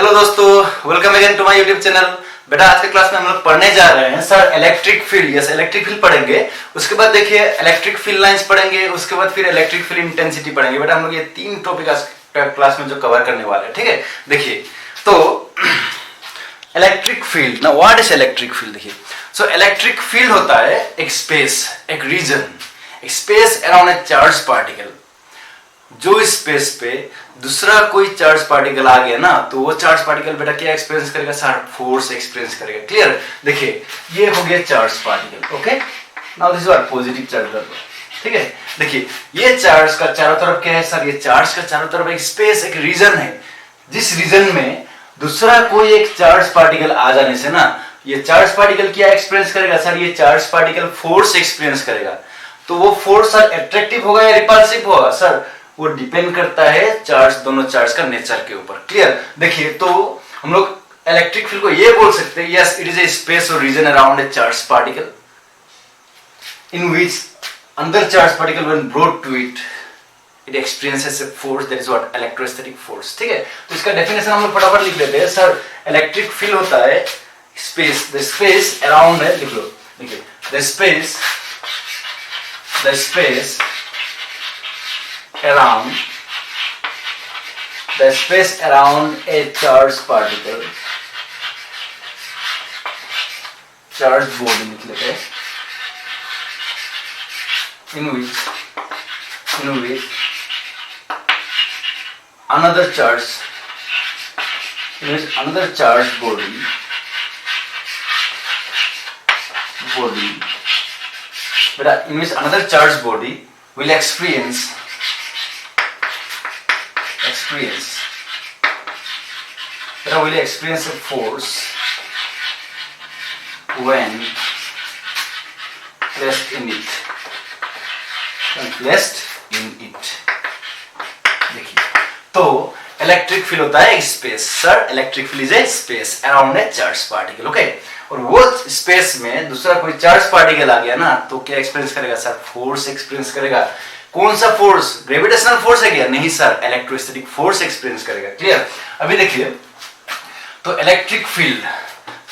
Hello दोस्तों, welcome again to my YouTube channel. बेटा आज के क्लास में हम लोग पढ़ने जा रहे हैं sir electric field. Yes, electric field पढ़ेंगे, उसके बाद देखिए इलेक्ट्रिक फील्ड लाइंस पढ़ेंगे, उसके बाद फिर इलेक्ट्रिक फील्ड इंटेंसिटी पढ़ेंगे। बेटा हम लोग ये तीन टॉपिक आज क्लास में जो कवर करने वाले हैं, ठीक है। देखिए तो इलेक्ट्रिक फील्ड, ना व्हाट इज इलेक्ट्रिक फील्ड। देखिए सो इलेक्ट्रिक फील्ड होता है एक स्पेस, एक रीजन, एक space around a charge particle. जो स्पेस पे दूसरा कोई चार्ज पार्टिकल आ गया ना, तो वो चार्ज पार्टिकल बेटा क्या एक्सपीरियंस करेगा सर? फोर्स एक्सपीरियंस करेगा। क्लियर। देखिए ये हो गया charge particle, okay. Now this is what positive charge, ठीक है। देखिए ये चार्ज का चारों तरफ क्या है सर? ये चार्ज का चारों तरफ एक स्पेस, एक रीजन है। जिस रीजन में दूसरा कोई एक चार्ज पार्टिकल आ जाने से ना, ये चार्ज पार्टिकल क्या एक्सपीरियंस करेगा सर? ये चार्ज पार्टिकल फोर्स एक्सपीरियंस करेगा। तो वो फोर्स सर अट्रैक्टिव होगा या रिपल्सिव होगा सर? वो डिपेंड करता है चार्ज, दोनों चार्ज का नेचर के ऊपर। क्लियर। देखिए तो हम लोग इलेक्ट्रिक फील्ड को ये बोल सकते हैं, yes it is a space और region around a charge particle in which अंदर charge particle when brought to it it experiences a force, that is what electrostatic force. ठीक है। तो इसका डेफिनेशन हम लोग फटाफट लिख लेते हैं सर। इलेक्ट्रिक फील्ड होता है स्पेस, द स्पेस अराउंड है, लिख लो। देखिए the space around a charged particle, charged body लिख लेते हैं, in which another charged body बेटा, in which another charged body will experience a force when placed in it. देखिए तो इलेक्ट्रिक फील्ड होता है space sir. Electric field is a space around a charge particle, okay. और वो space में दूसरा कोई चार्ज पार्टिकल आ गया ना, तो क्या एक्सपीरियंस करेगा सर? फोर्स एक्सपीरियंस करेगा। कौन सा फोर्स? ग्रेविटेशनल फोर्स है क्या? नहीं सर, इलेक्ट्रोस्टैटिक फोर्स एक्सपीरियंस करेगा। क्लियर। अभी देखिए तो इलेक्ट्रिक फील्ड,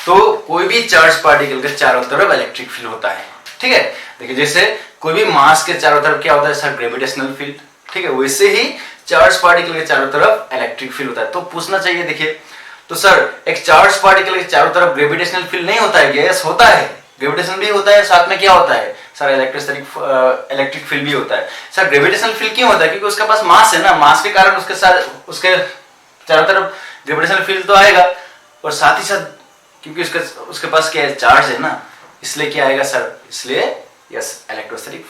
तो कोई भी चार्ज पार्टिकल के चारों तरफ इलेक्ट्रिक फील्ड होता है, ठीक है। देखिए जैसे कोई भी मास के चारों तरफ क्या होता है सर? ग्रेविटेशनल फील्ड, ठीक है। वैसे ही चार्ज पार्टिकल के चारों तरफ इलेक्ट्रिक फील्ड होता है। तो पूछना चाहिए, देखिए तो सर एक चार्ज पार्टिकल के चारों तरफ ग्रेविटेशनल फील्ड नहीं होता है क्या? यस होता है, ग्रेविटेशनल भी होता है, साथ में क्या होता है सर? इलेक्ट्रिक फील्ड भी होता है। सर ग्रेविटेशनल फील्ड क्यों होता है? क्योंकि उसके पास मास है ना, मास के कारण उसके साथ उसके चारों तरफ ग्रेविटेशनल फील्ड तो आएगा, और साथ ही साथ क्योंकि उसके पास क्या है? चार्ज है ना, इसलिए क्या आएगा सर? इसलिए यस इलेक्ट्रोस्टैटिक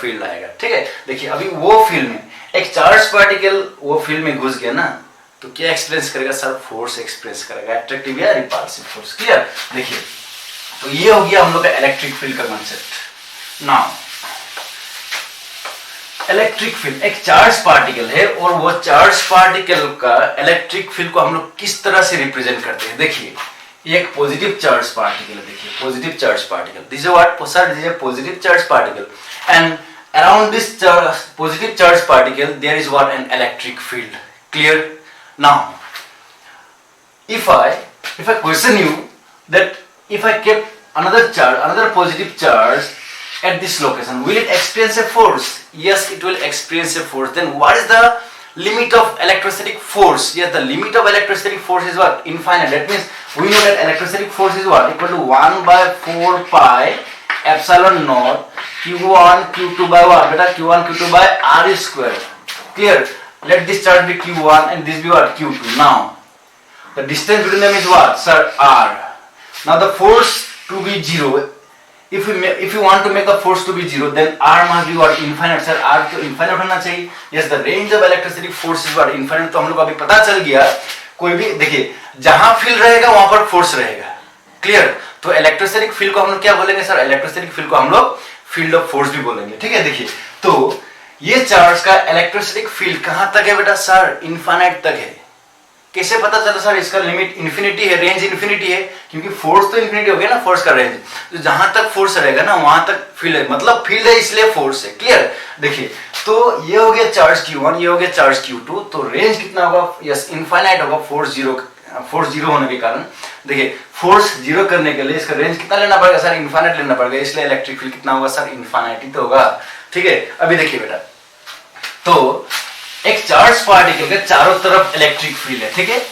फील्ड आएगा, ठीक है। देखिए अभी वो फील्ड में एक चार्ज पार्टिकल वो फील्ड में घुस गया ना, तो क्या एक्सपीरियंस करेगा सर? फोर्स एक्सपीरियंस करेगा, अट्रैक्टिव या रिपल्सिव फोर्स। क्लियर। देखिए तो ये हो गया हम लोग का इलेक्ट्रिक फील्ड का कांसेप्ट। नाउ इलेक्ट्रिक फील्ड एक चार्ज पार्टिकल है, और वो चार्ज पार्टिकल का इलेक्ट्रिक फील्ड को हम लोग किस तरह से रिप्रेजेंट करते हैं? देखिए एक पॉजिटिव चार्ज पार्टिकल है, देखिए positive charge particle, this is what sir? This is a positive charge particle, and around this positive charge particle there is what? An electric field. Clear. Now if I question you that if I kept another positive charge at this location, will it experience a force? Yes, it will experience a force. Then what is the limit of electrostatic force? Yes, the limit of electrostatic force is what? Infinite. That means we know that electrostatic force is what? Equal to 1 by 4 pi epsilon naught Q1 Q2 by what? Beta Q1 Q2 by R square. Clear. Let this charge be Q1 and this be what? Q2. Now the distance between them is what sir? R. Now the force to be 0. If you want to make the force to be 0, then R must be what? Infinite sir. R तो infinite होना चाहिए। Yes, the range of electricity force is what? Infinite। तो हम लोग अभी पता चल गया, कोई भी देखिए जहां फील्ड रहेगा वहां पर फोर्स रहेगा। क्लियर। तो इलेक्ट्रोस्टैटिक फील्ड को हम लोग क्या बोलेंगे सर? इलेक्ट्रोस्टैटिक फील्ड को हम लोग फील्ड ऑफ फोर्स भी बोलेंगे, ठीक है। देखिए तो ये चार्ज का इलेक्ट्रोस्टैटिक फील्ड कहां तक है बेटा सर? इनफाइनाइट तक है। कैसे पता चला सर? इसका लिमिट इन्फिनिटी है, रेंज इन्फिनिटी है, क्योंकि फोर्स तो इन्फिनिटी हो गया ना, फोर्स का रेंज। तो जहां तक फोर्स रहेगा ना वहां तक फील्ड है, मतलब फील्ड है इसलिए फोर्स है। क्लियर। देखिए तो ये हो गया चार्ज Q1, ये हो गया चार्ज Q2, तो रेंज कितना होगा? यस इनफाइनाइट होगा, फोर्स जीरो फोर्स जीरो होने के कारण। देखिए फोर्स जीरो करने के लिए इसका रेंज कितना लेना पड़ेगा सर, इन्फाइनाइट लेना पड़ेगा, इसलिए इलेक्ट्रिक फील्ड कितना होगा सर, इन्फाइनाइट ही तो होगा। ठीक है, अभी देखिए बेटा, तो एक चार्ज पार्टिकल के चारों तरफ इलेक्ट्रिक फील्ड है, ठीक है,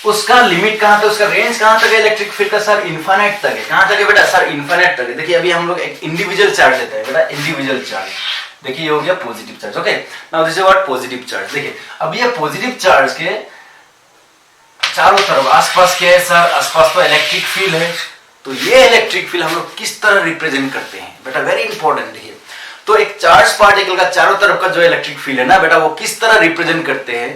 उसका लिमिट कहां तक, उसका रेंज कहां तक है इलेक्ट्रिक फील्ड का सर, इन्फाइनाइट तक है। कहां तक है बेटा सर, इन्फाइनाइट तक है। देखिए अभी हम लोग एक इंडिविजुअल चार्ज लेते हैं बेटा, इंडिविजुअल चार्ज, देखिए ये हो गया positive charge. Okay, now this is what positive charge. देखिए अब ये पॉजिटिव चार्ज के चारों तरफ आसपास क्या है सर, आसपास तो इलेक्ट्रिक फील्ड है। तो ये इलेक्ट्रिक फील्ड हम लोग किस तरह रिप्रेजेंट करते हैं बेटा, वेरी इंपॉर्टेंट है। तो एक चार्ज पार्टिकल का चारों तरफ का जो इलेक्ट्रिक फील्ड है ना बेटा, वो किस तरह रिप्रेजेंट करते हैं।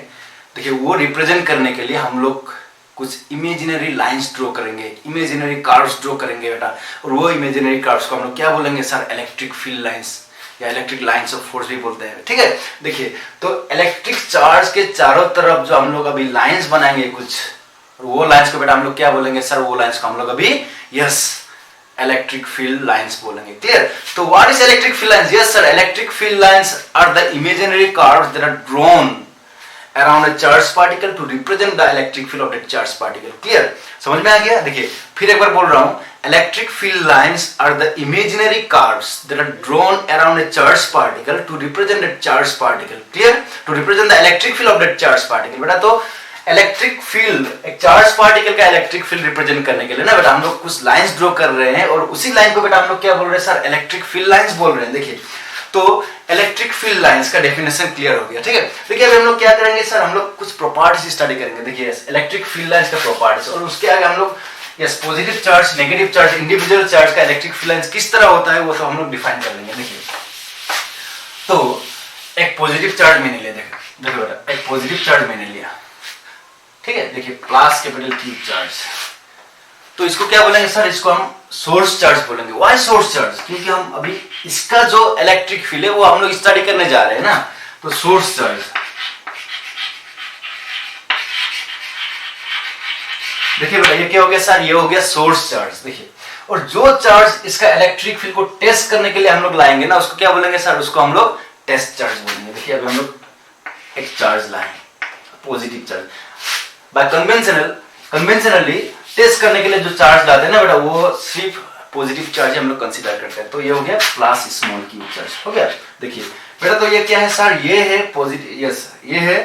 देखिए वो रिप्रेजेंट करने के लिए हम लोग कुछ इमेजिनरी लाइंस ड्रॉ करेंगे, इमेजिनरी कर्व्स ड्रॉ करेंगे बेटा, और वो इमेजिनरी कर्व्स को हम लोग क्या बोलेंगे सर, इलेक्ट्रिक फील्ड लाइंस या इलेक्ट्रिक लाइंस ऑफ फोर्स भी बोलते हैं। ठीक है, देखिए तो इलेक्ट्रिक चार्ज के चारों तरफ जो हम लोग अभी लाइंस बनाएंगे कुछ, वो लाइंस को बेटा हम लोग क्या बोलेंगे सर, वो लाइंस को हम लोग अभी यस इलेक्ट्रिक फील्ड लाइंस बोलेंगे। क्लियर, तो what is electric field lines, yes sir, electric field lines are the imaginary curves that are drawn around a charged particle to represent the electric field of that charged particle. Clear? समझ में आ गया। देखिए फिर एक बार बोल रहा हूं, electric field lines are the imaginary curves that are drawn around a charged particle to represent a charged particle. Clear? To represent the electric field of that charged particle. बेटा तो इलेक्ट्रिक फील्ड, एक charge particle का electric field represent करने के लिए ना बेटा हम लोग कुछ लाइंस ड्रॉ कर रहे हैं, और उसी लाइन को बेटा हम लोग क्या बोल रहे हैं सर, इलेक्ट्रिक फील्ड लाइंस बोल रहे हैं। देखिए तो इलेक्ट्रिक फील्ड लाइंस का डेफिनेशन क्लियर हो गया। ठीक है, देखिए अभी हम लोग क्या करेंगे सर, हम लोग कुछ प्रॉपर्टीज स्टडी करेंगे। देखिए इलेक्ट्रिक फील्ड लाइंस का प्रॉपर्टीज, और उसके आगे हम लोग yes positive charge, negative charge, individual charge का इलेक्ट्रिक फील्ड लाइंस किस तरह होता है वो तो हम लोग डिफाइन कर लेंगे। देखिए तो एक पॉजिटिव चार्ज मैंने लिया, देखो बेटा एक पॉजिटिव चार्ज मैंने लिया, ठीक है, देखिए प्लस कैपिटल Q चार्ज, तो इसको क्या बोलेंगे सर, इसको हम सोर्स चार्ज बोलेंगे। व्हाई सोर्स चार्ज, क्योंकि हम अभी इसका जो इलेक्ट्रिक फील्ड है वो हम लोग स्टडी करने जा रहे हैं ना, तो सोर्स चार्ज। देखिए बेटा ये क्या हो गया सर, ये हो गया सोर्स चार्ज। देखिए और जो चार्ज इसका इलेक्ट्रिक फील्ड को टेस्ट करने के लिए हम लोग लाएंगे ना, उसको क्या बोलेंगे सर, उसको हम लोग टेस्ट चार्ज बोलेंगे। देखिए अभी हम लोग एक चार्ज लाए positive charge, by conventionally test करने के लिए जो चार्ज लाते हैं ना बेटा, वो सिर्फ पॉजिटिव चार्ज हम लोग कंसीडर करते हैं। तो ये हो गया प्लस स्मॉल Q चार्ज, हो गया। देखिए बेटा तो ये क्या है सर, ये है पॉजिटिव, यस ये है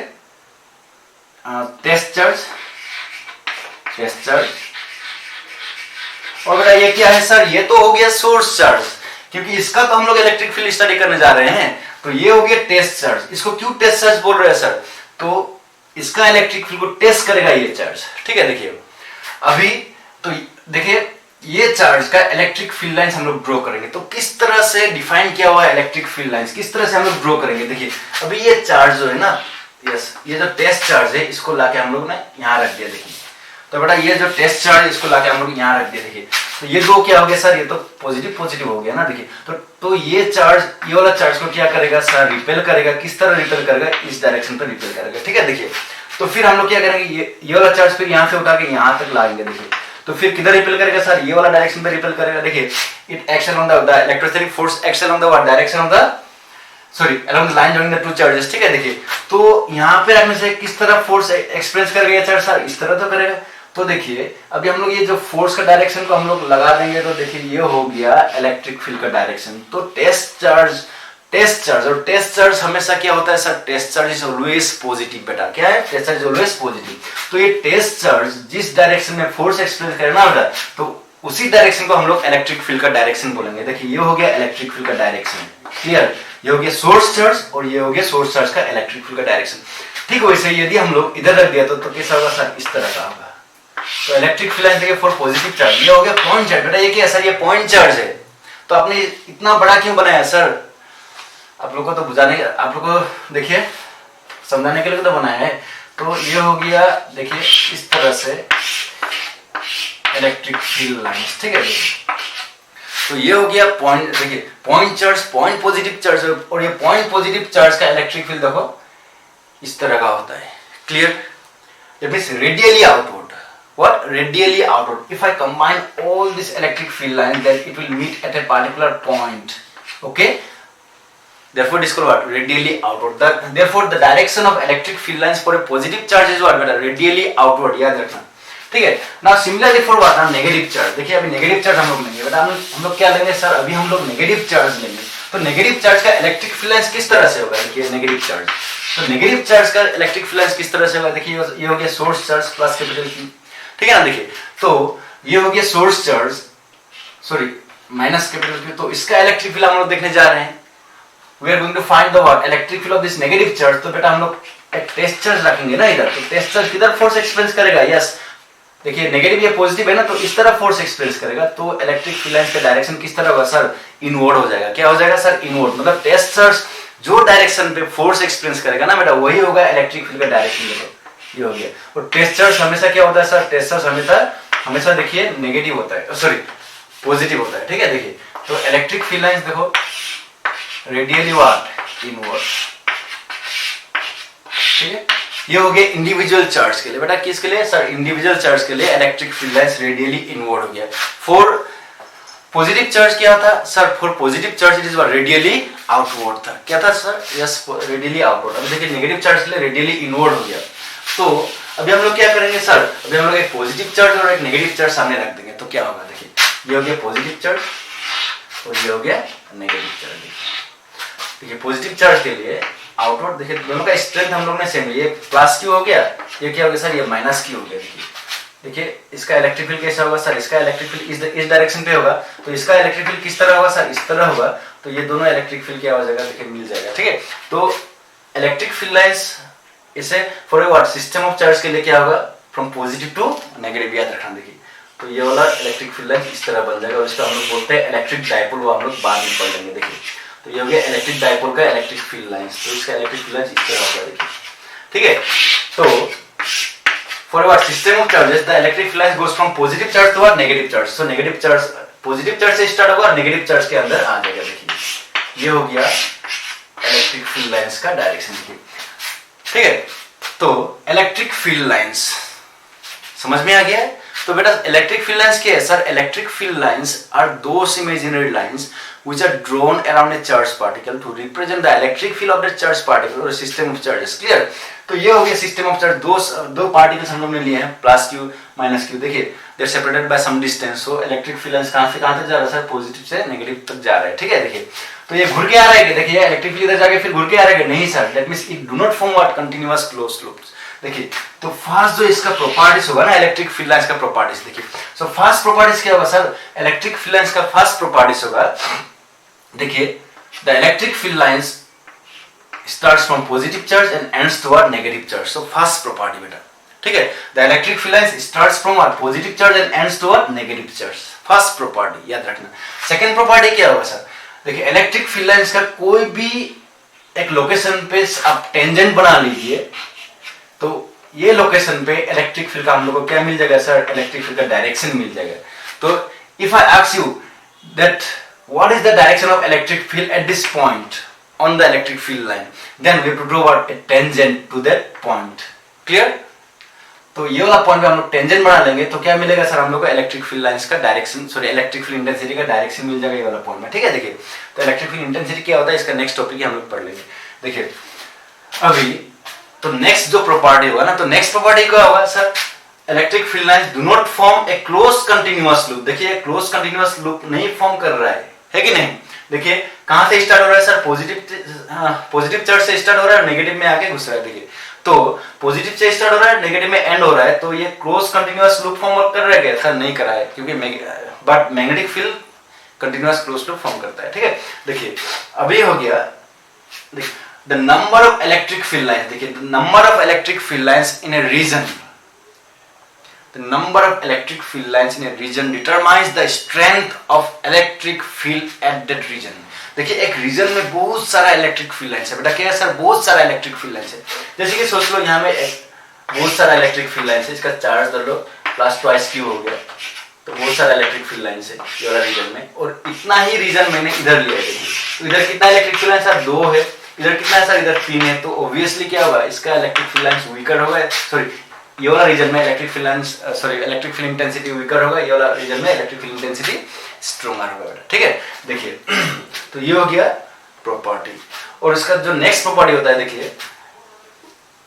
टेस्ट चार्ज, और बेटा ये क्या है सर, ये तो हो गया सोर्स चार्ज, क्योंकि इसका तो हम लोग इलेक्ट्रिक फील्ड स्टडी करने जा रहे हैं। तो ये हो गया टेस्ट चार्ज, इसको क्यों टेस्ट चार्ज बोल रहे हैं सर, तो इसका इलेक्ट्रिक फील्ड को टेस्ट करेगा ये चार्ज। ठीक है, देखिए अभी तो देखिए ये चार्ज का इलेक्ट्रिक फील्ड लाइंस हम लोग ड्रॉ करेंगे। तो किस तरह से डिफाइन किया हुआ है इलेक्ट्रिक फील्ड लाइंस, किस तरह से हम लोग ड्रॉ करेंगे। देखिए अभी ये चार्ज जो है ना, यस ये जो टेस्ट चार्ज है इसको लाके हम लोग ने यहाँ रख दिया। देखिए तो बेटा ये जो टेस्ट चार्ज इसको लाके हम लोग यहाँ रख दिया। देखिए तो ये दो क्या हो गया सर, ये तो पॉजिटिव हो गया ना। देखिए तो ये चार्ज, ये वाला चार्ज को क्या करेगा सर, रिपेल करेगा। किस तरह रिपेल करेगा, इस डायरेक्शन पर रिपेल करेगा। ठीक है, देखिए तो फिर हम लोग क्या करेंगे, ये वाला चार्ज फिर यहाँ से उठा के यहाँ तक लाएंगे। देखिए तो फिर किधर रिपेल करेगा सर, ये वाला डायरेक्शन पे रिपेल करेगा। देखिए it acts on the electrostatic force acts on the direction of the along the line joining the two charges। ठीक है, देखिए तो यहाँ पे रखने से किस तरह फोर्स एक्सप्रेस करेगा ये चार्ज सर, इस तरह तो करेगा। तो देखिए अभी हम लोग ये जो फोर्स का डायरेक्शन को हम लोग लगा देंगे, तो देखिए ये हो गया इलेक्ट्रिक फील्ड का डायरेक्शन। तो टेस्ट चार्ज और टेस्ट चार्ज हमेशा क्या होता है sir, test charge is always positive. बेटा क्या है, test charge is always positive. तो ये टेस्ट चार्ज जिस डायरेक्शन में फोर्स एक्सप्रेस करे ना बेटा, तो उसी डायरेक्शन को हम लोग इलेक्ट्रिक फील्ड का डायरेक्शन बोलेंगे। देखिए ये हो गया इलेक्ट्रिक फील्ड का डायरेक्शन। क्लियर, ये हो गया सोर्स चार्ज और ये हो गया सोर्स चार्ज का इलेक्ट्रिक फील्ड का डायरेक्शन। ठीक वैसे यदि हम लोग इधर रख दिया तो कैसा होगा सर, इस तरह का होगा। तो इलेक्ट्रिक फील्ड लाइन देखिए फॉर पॉजिटिव चार्ज, ये हो गया पॉइंट चार्ज। बेटा ये क्या है सर, ये पॉइंट चार्ज है। तो आपने इतना बड़ा क्यों बनाया सर, आप लोग को तो बुझाने, आप लोग को देखिए समझाने के लिए तो बनाया है। तो ये हो गया देखिए इस तरह से इलेक्ट्रिक फील्ड लाइंस। ठीक है, तो ये हो गया पॉइंट, देखिए point charge, point positive charge, और ये पॉइंट पॉजिटिव चार्ज का इलेक्ट्रिक फील्ड देखो इस तरह का होता है। Clear, it means radially outward. What? Radially outward. If I combine all this electric field lines, then it will meet at a particular point. Okay? Therefore, it is called what? Radially outward. Therefore, the direction of electric field lines for a positive charge is what? Better radially outward. याद रखना। ठीक है ना। Similarly for what ना negative charge, देखिए अभी negative charge हम लोग लेंगे, बट हम लोग क्या लेंगे सर, अभी हम लोग नेगेटिव चार्ज लेंगे। तो नेगेटिव चार्ज का इलेक्ट्रिक फील्ड लाइंस किस तरह से होगा, देखिए नेगेटिव चार्ज, तो नेगेटिव चार्ज का इलेक्ट्रिक फील्ड लाइंस किस तरह से होगा, देखिए ये हो गया source charge plus capital Q, ठीक है ना। देखिए तो ये हो गया source charge, sorry minus capital Q, तो इसका इलेक्ट्रिक फील्ड हम लोग देखने जा रहे हैं। We are going to find the what electric field of this negative charge. तो बेटा हम लोग एक टेस्ट चार्ज रखेंगे ना इधर, तो टेस्ट चार्ज किधर फोर्स एक्सपीरियंस करेगा, यस देखिए नेगेटिव या पॉजिटिव है ना, तो इस तरह फोर्स एक्सपीरियंस करेगा, तो इलेक्ट्रिक फील्ड लाइंस का डायरेक्शन किस तरह होगा सर, इनवर्ड हो जाएगा। क्या हो जाएगा सर, इनवर्ड, मतलब टेस्ट चार्ज जो डायरेक्शन पे फोर्स एक्सपीरियंस करेगा ना बेटा, वही होगा इलेक्ट्रिक फील्ड का डायरेक्शन। देखो ये हो गया। और टेस्ट चार्ज हमेशा क्या होता है सर, टेस्ट चार्ज हमेशा देखिए नेगेटिव होता है, सॉरी पॉजिटिव होता है, ठीक है। देखिए तो इलेक्ट्रिक फील्ड लाइंस देखो रेडियली व्हाट, इनवर्ड, ठीक है। ये हो गया इंडिविजुअल चार्ज के लिए, बेटा किसके लिए सर, इंडिविजुअल चार्ज के लिए electric field lines radially inward हो गया। फॉर पॉजिटिव चार्ज क्या था sir, for positive charge it is radially outward था, क्या था सर, यस रेडियली आउटवर्ड। अब देखिए नेगेटिव चार्ज के लिए रेडियली इनवर्ड हो गया। तो अभी हम लोग क्या करेंगे सर, अभी हम लोग एक पॉजिटिव चार्ज और एक नेगेटिव चार्ज सामने रख देंगे, तो क्या होगा, देखिए ये हो गया पॉजिटिव चार्ज और ये हो गया नेगेटिव चार्ज। देखिए पॉजिटिव चार्ज के लिए आउटवर्ड, देखिए दोनों का स्ट्रेंथ हम लोग ने सेम, ये प्लस Q हो गया, ये क्या हो गया सर, ये माइनस Q हो गया। देखिए इसका इलेक्ट्रिक फील्ड कैसा होगा सर, इसका इलेक्ट्रिक फील्ड इस डायरेक्शन पे होगा, तो इसका इलेक्ट्रिक फील्ड किस तरह होगा सर, इस तरह होगा, तो ये दोनों इलेक्ट्रिक फील्ड क्या हो जाएगा, देखिए मिल जाएगा, ठीक है। तो इलेक्ट्रिक फील्ड लाइंस इसे for what system of charge के लिए क्या होगा, फ्रॉम पॉजिटिव टू नेगेटिव, याद रखना। देखिए तो ये वाला इलेक्ट्रिक फील्ड लाइंस इस तरह बन जाएगा, और इसका हम लोग बोलते हैं इलेक्ट्रिक डायपोल, वो हम लोग बाद में पढ़ लेंगे। देखिए तो ये हो गया इलेक्ट्रिक डायपोल का इलेक्ट्रिक फील्ड लाइंस, तो इसका इलेक्ट्रिक फील्ड लाइंस इस तरह होगा, देखिए, ठीक है। तो for what system of charges the electric field lines goes from positive charge toward negative charge. So negative charge positive charge से स्टार्ट होगा और नेगेटिव चार्ज के अंदर आ जाएगा। देखिए ये हो गया इलेक्ट्रिक फील्ड लाइंस का डायरेक्शन, ठीक है। तो इलेक्ट्रिक फील्ड लाइंस समझ में आ गया है। तो बेटा इलेक्ट्रिक फील्ड लाइंस क्या है sir, electric field lines are those imaginary lines which are drawn around a charged particle to represent the electric field of the charged particle or a system of charges, clear। तो ये हो गया system of charge, दो particles हम लोग ने लिए हैं प्लस Q माइनस Q, देखिए they are separated by some distance, so electric field lines कहां से कहां तक जा रहा है सर, पॉजिटिव से नेगेटिव तक जा रहा है, ठीक है। देखिए तो ये घूर के आ रहा है, देखिए इलेक्ट्रिक फील्ड इधर जाके फिर घूर के आ रहा है, नहीं sir, that means it do not form what continuous closed loops. देखिए तो फर्स्ट जो इसका प्रॉपर्टीज होगा ना इलेक्ट्रिक फील्ड लाइंस का प्रॉपर्टीज, देखिए सो फर्स्ट प्रॉपर्टीज क्या होगा सर, इलेक्ट्रिक फील्ड लाइंस का फर्स्ट प्रॉपर्टीज होगा, देखिए the electric field lines starts from positive charge and ends toward negative charge, so first property बेटा, ठीक है। the electric field lines starts from a positive charge and ends toward negative charge, first property याद रखना। second property क्या होगा sir, देखिए electric field lines का कोई भी एक लोकेशन पे आप टेंजेंट बना लीजिए, तो ये लोकेशन पे इलेक्ट्रिक फील्ड का हम लोग को क्या मिल जाएगा सर, इलेक्ट्रिक फील्ड का डायरेक्शन मिल जाएगा। तो if I ask you that what is the direction of electric field at this point on the electric field line, then we have to draw what a tangent to that point, clear। तो ये वाला point पे हम लोग tangent बना लेंगे, तो क्या मिलेगा सर, हम लोग को इलेक्ट्रिक फील्ड लाइंस का direction, sorry electric field intensity का डायरेक्शन मिल जाएगा ये वाला पॉइंट में, ठीक है। देखिए तो इलेक्ट्रिक फील्ड इंटेंसिटी क्या होता है, इसका नेक्स्ट टॉपिक हम लोग पढ़ लेंगे। देखिए अभी तो नेक्स्ट जो प्रॉपर्टी होगा ना, तो नेक्स्ट प्रॉपर्टी क्या होगा sir, electric field lines do not form A close continuous loop. देखिए क्लोज कंटिन्यूअस लूप नहीं फॉर्म कर रहा है कि नहीं। देखिए कहां से स्टार्ट हो रहा है सर, पॉजिटिव चार्ज से स्टार्ट हो रहा है, नेगेटिव में आके घुस रहा है। देखिए तो पॉजिटिव से स्टार्ट हो रहा है, नेगेटिव में एंड हो रहा है, तो ये क्लोज कंटिन्यूअस लूप फॉर्म कर रहा है क्या सर, नहीं कर रहा है, क्योंकि but magnetic field continuous close loop form करता है, ठीक है। देखिए अभी हो गया, देखिए the number of electric field lines, देखिए the number of electric field lines in a region, the number of electric field lines in a region determines the strength of electric field at that region। देखिए एक reason में बहुत सारा electric field lines है बेटा, क्या है sir, बहुत सारा इलेक्ट्रिक फील्ड लाइंस है। जैसे कि सोच लो यहाँ में बहुत सारा इलेक्ट्रिक फील्ड लाइंस है, इसका चार्ज कर लो प्लस ट्वाइस Q हो गया, तो बहुत सारा इलेक्ट्रिक फील्ड लाइंस है ये वाला रीजन में, और इतना ही रीजन मैंने इधर लिया है। तो इधर कितना इलेक्ट्रिक फील्ड लाइंस है, 2 है, इधर कितना है सर, इधर 3 है, तो ऑब्वियसली क्या होगा, इसका इलेक्ट्रिक फील्ड लाइंस वीकर होगा, सॉरी ये वाला रीजन में electric field lines, sorry electric field intensity weaker होगा, ये वाला रीजन में इलेक्ट्रिक फील्ड इंटेंसिटी स्ट्रॉन्गर होगा बेटा, ठीक है। देखिए तो ये हो गया प्रॉपर्टी, और इसका जो नेक्स्ट प्रॉपर्टी होता है, देखिए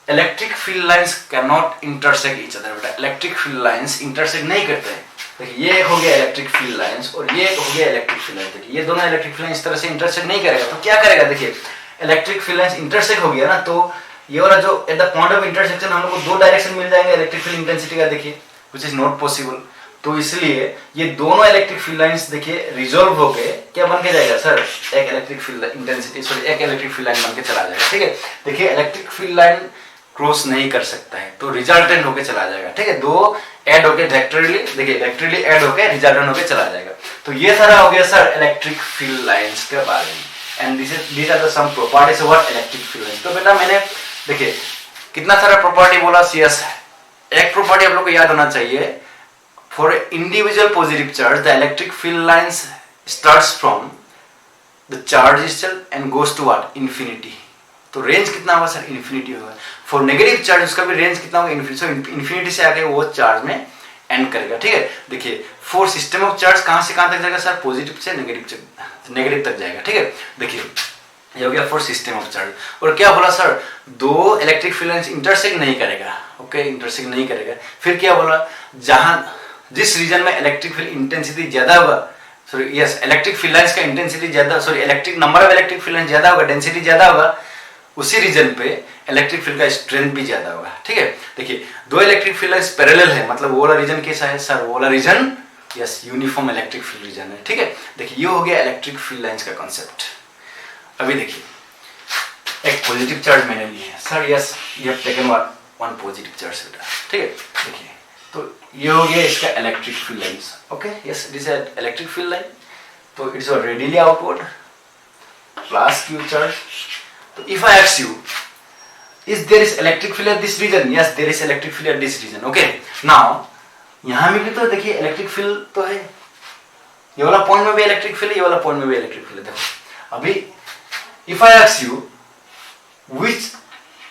electric field lines can not intersect each other. बेटा इलेक्ट्रिक फील्ड लाइंस इंटरसेक्ट नहीं करते हैं। देखिए ये एक हो गया इलेक्ट्रिक फील्ड लाइंस और ये एक हो गया इलेक्ट्रिक फील्ड लाइंस। देखिए ये दोनों इलेक्ट्रिक फील्ड लाइंस इस तरह से इंटरसेक्ट नहीं करेगा तो क्या करेगा, देखिए इलेक्ट्रिक फील्ड लाइंस इंटरसेक्ट हो गया ना, तो ये वाला जो at the point of intersection हम लोग को दो डायरेक्शन मिल जाएंगे इलेक्ट्रिक फील्ड इंटेंसिटी का, देखिए व्हिच इज नॉट पॉसिबल। तो इसलिए ये दोनों इलेक्ट्रिक फील्ड लाइंस देखिए रिजॉल्व होके क्या बन के जाएगा सर, एक इलेक्ट्रिक फील्ड इंटेंसिटी सॉरी एक इलेक्ट्रिक फील्ड लाइन बन के चला जाएगा। ठीक है, देखिए इलेक्ट्रिक फील्ड लाइन क्रॉस नहीं कर सकता है तो रिजल्टेंट होके चला जाएगा। ठीक है, दो ऐड होके वेक्टरली, देखिए वेक्टरली ऐड होके रिजल्टेंट होके चला जाएगा। तो ये सारा हो गया सर इलेक्ट्रिक फील्ड लाइंस के बारे में। And these are the some properties of what electric field lines। तो बेटा मैंने देखिए कितना सारा प्रॉपर्टी बोला, सीएस एक प्रॉपर्टी आप लोग को याद होना चाहिए, for individual positive charge the electric field lines starts from the charge itself and goes to what, infinity. तो रेंज कितना होगा सर, इंफिनिटी होगा। फॉर नेगेटिव चार्ज उसका भी रेंज कितना होगा, इंफिनिटी। सो इंफिनिटी से आगे वो चार्ज में एंड करेगा। ठीक है, देखिए फॉर सिस्टम ऑफ चार्ज कहां से कहां तक जाएगा सर, पॉजिटिव से नेगेटिव तक जाएगा। ठीक है, देखिए ये हो गया फॉर सिस्टम ऑफ चार्ज। और क्या बोला सर, दो इलेक्ट्रिक फील्ड लाइंस इंटरसेक्ट नहीं करेगा। ओके, इंटरसेक्ट नहीं करेगा। फिर क्या बोला, जहां जिस रीजन में इलेक्ट्रिक फील्ड इंटेंसिटी ज्यादा होगा, sorry yes electric field lines का इंटेंसिटी ज्यादा, sorry electric number of electric field lines ज्यादा होगा, डेंसिटी ज्यादा होगा, उसी रीजन पे इलेक्ट्रिक फील्ड का स्ट्रेंथ भी ज्यादा होगा। ठीक है, देखिए दो इलेक्ट्रिक फील्ड लाइंस पैरेलल है, मतलब वो वाला रीजन कैसा है सर, वो वाला region yes uniform electric field region है। ठीक है, देखिए ये हो गया इलेक्ट्रिक फील्ड लाइंस का कॉन्सेप्ट। अभी देखिए एक पॉजिटिव चार्ज मैंने लिया है sir, yes you have taken one positive charge बेटा। ठीक है, देखिए तो ये हो गया इसका electric field lines. Okay, yes this is electric field line. तो it's radially outward plus Q charge. तो if I ask you, is there is electric field at this region? Yes, there is electric field at this region. Okay. Now, यहाँ में भी तो देखिए electric field तो है, ये वाला पॉइंट में भी इलेक्ट्रिक फील्ड है, ये वाला पॉइंट में भी इलेक्ट्रिक फील्ड है। देखो अभी if I ask you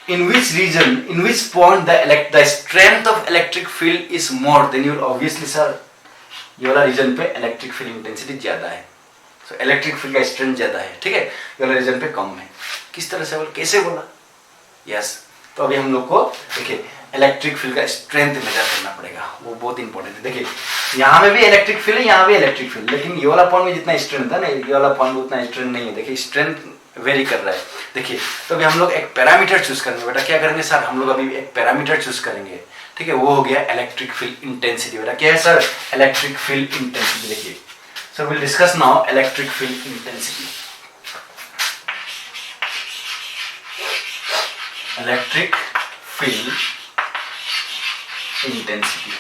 in which region, in which point the strength of electric field is more, then you will obviously sir ये वाला रीजन पे इलेक्ट्रिक फील्ड इंटेंसिटी ज्यादा है, so इलेक्ट्रिक फील्ड का strength ज्यादा है। ठीक है, ये वाला रीजन पे कम है। किस तरह से बोला, कैसे बोला, यस तो अभी हम लोग को देखिए इलेक्ट्रिक फील्ड का स्ट्रेंथ मेजर करना पड़ेगा, वो बहुत इंपॉर्टेंट है। देखिए यहाँ में भी इलेक्ट्रिक फील्ड है, यहाँ भी इलेक्ट्रिक फील्ड, लेकिन ये वाला पॉइंट में जितना स्ट्रेंथ था ना, ये वाला पॉइंट में उतना स्ट्रेंथ नहीं है। देखिए स्ट्रेंथ वेरी कर रहा है। देखिए तो अभी हम लोग एक पैरामीटर चूज करेंगे बेटा, क्या करेंगे सर, हम लोग अभी एक पैरामीटर चूज करेंगे। ठीक है, वो हो गया इलेक्ट्रिक फील्ड इंटेंसिटी। बेटा क्या है सर, इलेक्ट्रिक फील्ड इंटेंसिटी। देखिए so will discuss now electric field intensity. Electric field intensity.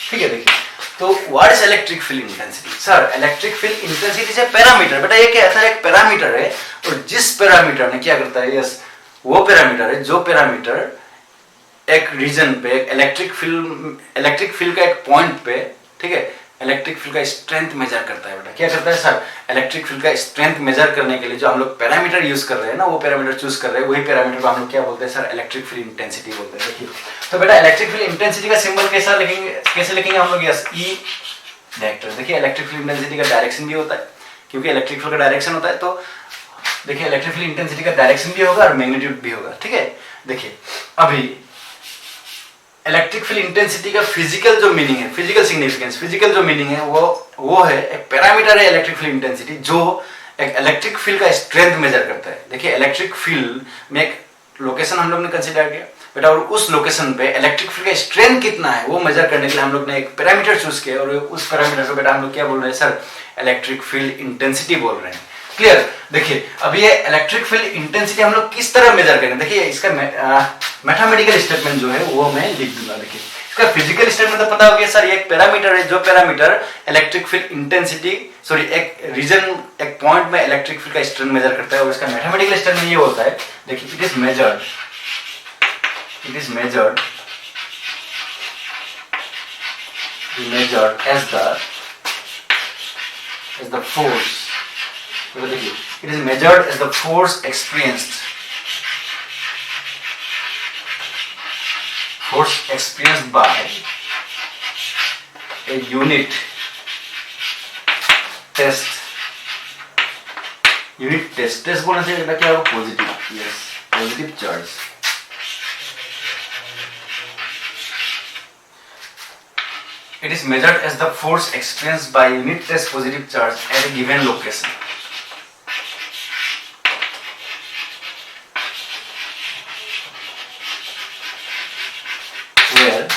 ठीक है, देखिए तो what is electric field intensity sir, electric field intensity से पैरामीटर। बेटा ये क्या है सर, एक पैरामीटर है और जिस पैरामीटर ने क्या करता है, यस वो पैरामीटर है जो पैरामीटर एक रीजन पे इलेक्ट्रिक फील्ड का एक पॉइंट पे, ठीक है, इलेक्ट्रिक फील्ड का स्ट्रेंथ मेजर करता है। बेटा क्या करता है सर, इलेक्ट्रिक फील्ड का स्ट्रेंथ मेजर करने के लिए जो हम लोग पैरामीटर यूज कर रहे हैं ना, वो पैरामीटर चूज कर रहे हैं, वही पैरामीटर को हम लोग क्या बोलते हैं सर, इलेक्ट्रिक फील्ड इंटेंसिटी बोलते हैं। देखिए तो बेटा इलेक्ट्रिक फील्ड इंटेंसिटी का सिंबल कैसा लिखेंगे, कैसे लिखेंगे हम लोग, यस ई वेक्टर। देखिए इलेक्ट्रिक फील्ड इंटेंसिटी का डायरेक्शन भी होता है, क्योंकि इलेक्ट्रिक फील्ड का डायरेक्शन होता है, तो देखिए इलेक्ट्रिक फील्ड इंटेंसिटी का डायरेक्शन भी होगा और मैग्नीट्यूड भी होगा। ठीक है, देखिए अभी इलेक्ट्रिक फील्ड इंटेंसिटी का फिजिकल जो मीनिंग है, फिजिकल सिग्निफिकेंस, फिजिकल जो मीनिंग है वो है एक पैरामीटर है इलेक्ट्रिक फील्ड इंटेंसिटी जो एक इलेक्ट्रिक फील्ड का स्ट्रेंथ मेजर करता है। देखिए इलेक्ट्रिक फील्ड में एक लोकेशन हम लोग ने कंसीडर किया बेटा, और उस लोकेशन पे इलेक्ट्रिक फील्ड का स्ट्रेंथ कितना है वो मेजर करने के लिए हम लोग ने एक पैरामीटर चूज किया, और उस पैरामीटर को बेटा हम लोग क्या बोल रहे हैं सर, इलेक्ट्रिक फील्ड इंटेंसिटी बोल रहे हैं। क्लियर, देखिए अभी ये इलेक्ट्रिक फील्ड इंटेंसिटी हम लोग किस तरह मेजर करेंगे, देखिए इसका मैथमेटिकल स्टेटमेंट जो है वो मैं लिख दूंगा। देखिए इसका फिजिकल स्टेटमेंट तो पता हो गया सर, ये एक पैरामीटर है जो parameter electric field intensity sorry एक रीजन एक पॉइंट में इलेक्ट्रिक फील्ड का स्ट्रेंथ मेजर करता है, और इसका मैथमेटिकल स्टेटमेंट ये होता है। देखिए it is measured as the force, देखिए it is measured as the force experienced by a unit test unit test test बोलने से क्या होगा positive, yes positive charge. It is measured as the force experienced by unit test positive charge at a given location. Where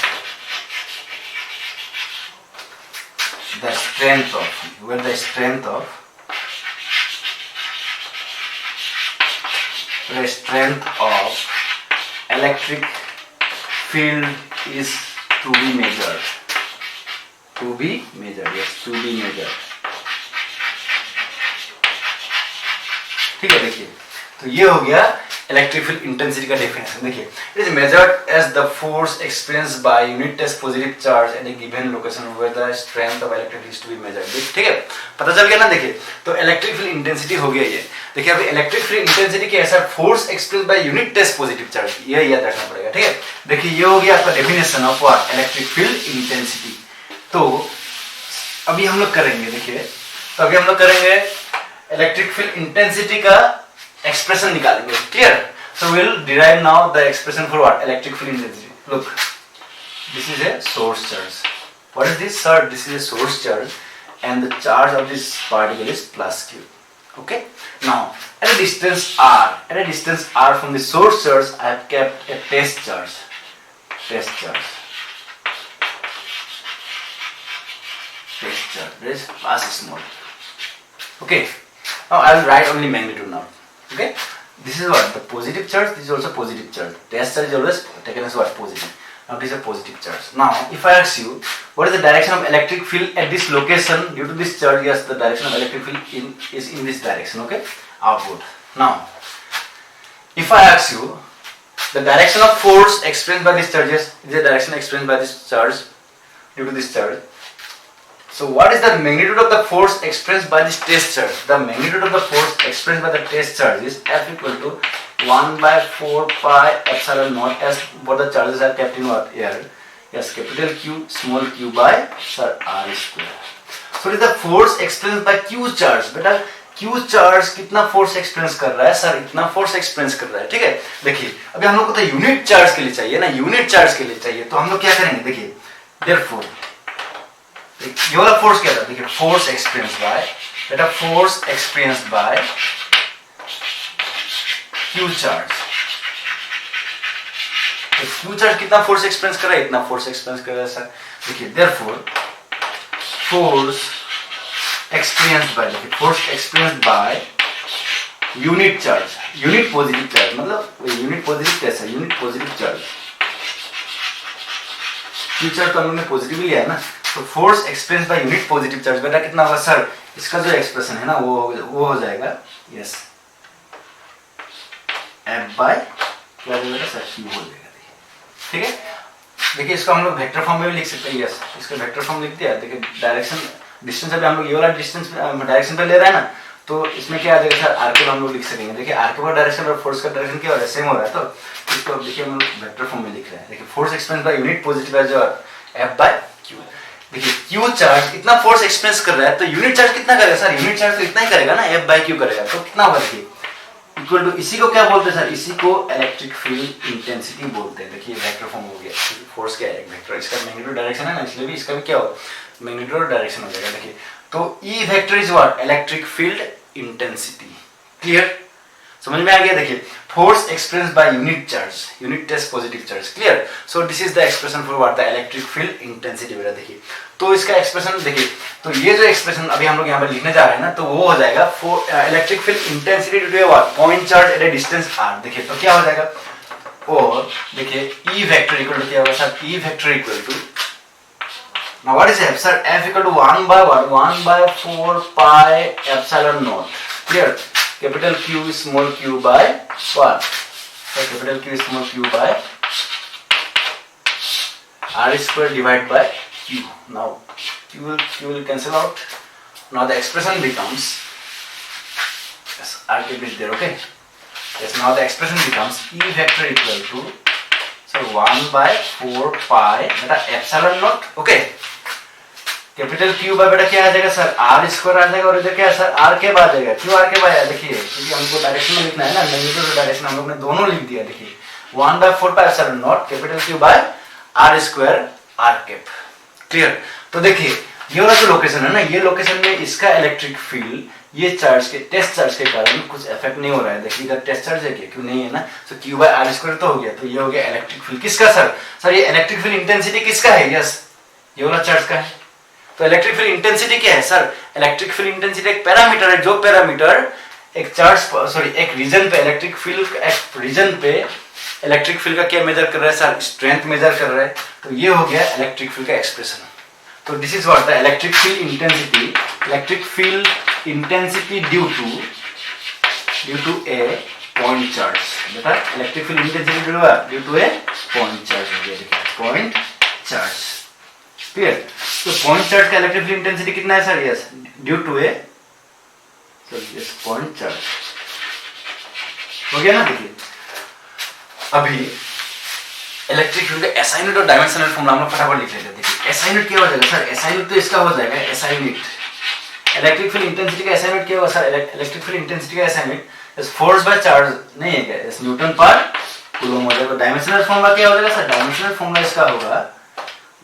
the strength of electric field is to be measured. ठीक है, देखिए तो ये हो गया इलेक्ट्रिक फील्ड इंटेंसिटी का definition. देखिए it is measured as the force experienced by unit test positive charge at a given location where the strength of electric field is to be measured. ठीक है, पता चल गया ना। देखिए तो इलेक्ट्रिक फील्ड इंटेंसिटी हो गया ये। देखिए अभी इलेक्ट्रिक फील्ड इंटेंसिटी कैसा है, force experienced by unit test positive charge, ये याद रखना पड़ेगा। ठीक है, देखिए ये हो गया आपका definition of what electric field intensity. तो अभी हम लोग करेंगे, देखिए तो अभी हम लोग करेंगे इलेक्ट्रिक फील्ड इंटेंसिटी का एक्सप्रेशन निकालेंगे। Clear? So we will derive now the expression for what electric field intensity. Look, this is a source charge. What is this sir? This is a source charge and the charge of this particle is plus q. Okay, now at a distance r from the source charge I have kept a test charge. There is plus small. Okay, now I will write only magnitude now. Okay, this is what the positive charge, this is also positive charge. Test charge is always taken as what positive. Now this is a positive charge. Now if I ask you what is the direction of electric field at this location due to this charge, yes, the direction of electric field is in this direction. Okay, outward. Now if I ask you the direction of force experienced by this charge, yes, is the direction experienced by this charge due to this charge. So what is the magnitude of the force experienced by this test charge? The magnitude of the force experienced by the test charge is F equal to 1 by 4 pi epsilon naught, as what the charges are kept in what here. Yes, capital Q small q by sir r square. So it is the force experienced by Q charge. बेटा Q charge कितना force experience कर रहा है sir? इतना force experience कर रहा है। ठीक है, देखिए अभी हम लोग को तो यूनिट चार्ज के लिए चाहिए ना, यूनिट चार्ज के लिए चाहिए, तो हम लोग क्या करेंगे? देखिए therefore ये वाला फोर्स क्या था? देखिए फोर्स एक्सपीरियंस बाय, बेटा force experience bye Q charge. तो Q चार्ज कितना फोर्स एक्सपीरियंस कर रहा है? इतना फोर्स एक्सपीरियंस कर रहा है सर। देखिए therefore फोर्स एक्सपीरियंस बाय, देखिए force experience by unit charge, unit positive charge, मतलब यूनिट पॉजिटिव कैसा? Unit positive charge. Q charge तो हम लोगों ने पॉजिटिव लिया है ना, तो force experience by unit positive charge बेटा कितना होगा सर? इसका जो एक्सप्रेशन है ना वो हो जाएगा यस F बाय क्या हो जाएगा सर? Q हो जाएगा। ठीक है, देखिए इसको हम लोग वेक्टर फॉर्म में भी लिख सकते हैं। यस, इसका वेक्टर फॉर्म लिख दिया। देखिए डायरेक्शन डिस्टेंस अभी हम लोग ये वाला डिस्टेंस डायरेक्शन पे ले रहे हैं ना, तो इसमें क्या आ जाएगा सर? आर के हम लोग लिख सकेंगे। देखिए आर के डायरेक्शन और फोर्स का डायरेक्शन क्या हो रहा है? सेम हो रहा है, तो इसको अब देखिए हम लोग वेक्टर फॉर्म में लिख रहे हैं। देखिए force experience by unit positive है जो F बाय Q। देखिए Q चार्ज इतना फोर्स एक्सपीरियंस कर रहा है, तो यूनिट चार्ज कितना करेगा सर? यूनिट चार्ज तो इतना ही करेगा ना, F बाय Q करेगा, तो कितना होगा? देखिए इक्वल टू, इसी को क्या बोलते हैं सर? इसी को इलेक्ट्रिक फील्ड इंटेंसिटी बोलते हैं। देखिए वेक्टर फॉर्म हो गया। फोर्स क्या है? एक वेक्टर, इसका मैग्नीट्यूड डायरेक्शन है ना, इसलिए भी इसका भी क्या होगा? मैग्नीट्यूड और डायरेक्शन हो जाएगा। देखिए तो E vector is what? Electric field intensity. Clear? समझ में आ गया? देखिए force experience by unit charge, unit test positive charge. Clear? So this is the expression for what? The electric field intensity. बेटा देखिए तो इसका एक्सप्रेशन देखिए, तो ये जो एक्सप्रेशन अभी हम लोग यहाँ पर लिखने जा रहे हैं ना, तो वो हो जाएगा electric field intensity due to what? Point charge at a distance r। देखिए तो क्या हो जाएगा? और देखिए E वेक्टर इक्वल टू क्या होगा sir? E vector equal to, now what is F sir? F equal to 1 by what? 1 by 4 pi epsilon naught. Clear? Capital Q small q by what? So capital Q small q by r square divided by q. Now q will cancel out. Now the expression becomes, yes, r keep it there. Okay, yes, now the expression becomes E vector equal to, so 1 by 4 pi beta epsilon naught. Okay, capital Q by बेटा क्या आ जाएगा sir, are square आ जाएगा, और इधर क्या है sir, are cap आ जाएगा। क्यों आर कैप आया, देखिए क्योंकि हमको डायरेक्शन में लिखना है ना, नेगेटिव डायरेक्शन हम लोग ने दोनों लिख दिया। देखिए 1/4πε0 capital Q by R square R cap. Clear. तो देखिए ये वाला जो लोकेशन है ना, ये लोकेशन में इसका इलेक्ट्रिक फील्ड ये चार्ज के टेस्ट चार्ज के कारण कुछ इफेक्ट नहीं हो रहा है। देखिए इधर टेस्ट चार्ज है क्या, क्यों नहीं है ना, तो क्यू बाय आर स्क्वायर तो हो गया। तो ये हो गया इलेक्ट्रिक फील्ड किसका सर, सर ये इलेक्ट्रिक फील्ड इंटेंसिटी किसका है, यस ये वाला चार्ज का है। तो इलेक्ट्रिक फील्ड इंटेंसिटी क्या है सर, इलेक्ट्रिक फील्ड इंटेंसिटी एक पैरामीटर है, जो पैरामीटर एक चार्ज एक रीजन पे इलेक्ट्रिक फील्ड एक रीजन पे इलेक्ट्रिक फील्ड का क्या मेजर कर रहा है सर, स्ट्रेंथ मेजर कर रहा है। तो ये हो गया इलेक्ट्रिक फील्ड का एक्सप्रेशन। तो this is what the electric field intensity due to a point charge. बेटा electric field intensity due to a point charge हो गया, देखिए पॉइंट चार्ज। क्लियर। तो पॉइंट चार्ज का इलेक्ट्रिक फील्ड इंटेंसिटी कितना है sir, yes due to a point charge हो गया ना। देखिए अभी इलेक्ट्रिक फील्ड का एसआई यूनिट और डायमेंशनल फॉर्मूला हम लोग फटाफट लिख लेते हैं। देखिए एसआई यूनिट क्या हो जाएगा सर, एसआई यूनिट तो इसका हो जाएगा SI unit, electric field intensity का एसआई यूनिट क्या होगा सर, इलेक्ट्रिक फील्ड इंटेंसिटी का SI unit is force by charge नहीं है क्या, इस न्यूटन पर कूलम हो जाएगा। डायमेंशनल फॉर्मूला क्या हो जाएगा सर, डायमेंशनल फॉर्मूला इसका होगा,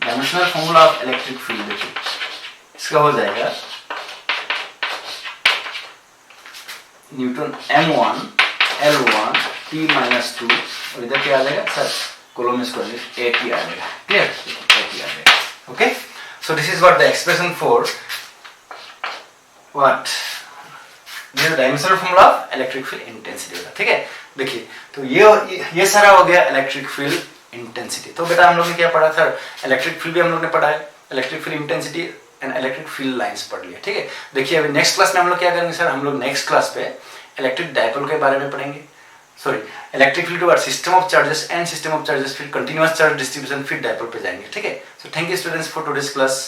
dimensional formula of electric field देखिए इसका हो जाएगा न्यूटन m1 L1 T-2 और इधर क्या आ जाएगा सर, कूलम स्क्वायर AT आ जाएगा। क्लियर, AT आ जाएगा। Okay, so this is what the expression for what this is dimensional formula of electric field intensity होगा। ठीक है, देखिए तो ये सारा हो गया इलेक्ट्रिक फील्ड इंटेंसिटी। तो बेटा हम लोग ने क्या पढ़ा सर, इलेक्ट्रिक फील्ड भी हम लोग ने पढ़ा है, electric field intensity and electric field lines पढ़ लिया। ठीक है, देखिए अभी नेक्स्ट क्लास में हम लोग क्या करेंगे सर, हम लोग नेक्स्ट क्लास पे इलेक्ट्रिक डायपोल के बारे में पढ़ेंगे, सॉरी इलेक्ट्रिक फील्ड और system of charges and system of charges, फिर कंटीन्यूअस चार्ज डिस्ट्रीब्यूशन, फिर डायपोल पे जाएंगे। ठीक है, so thank you students for today's class.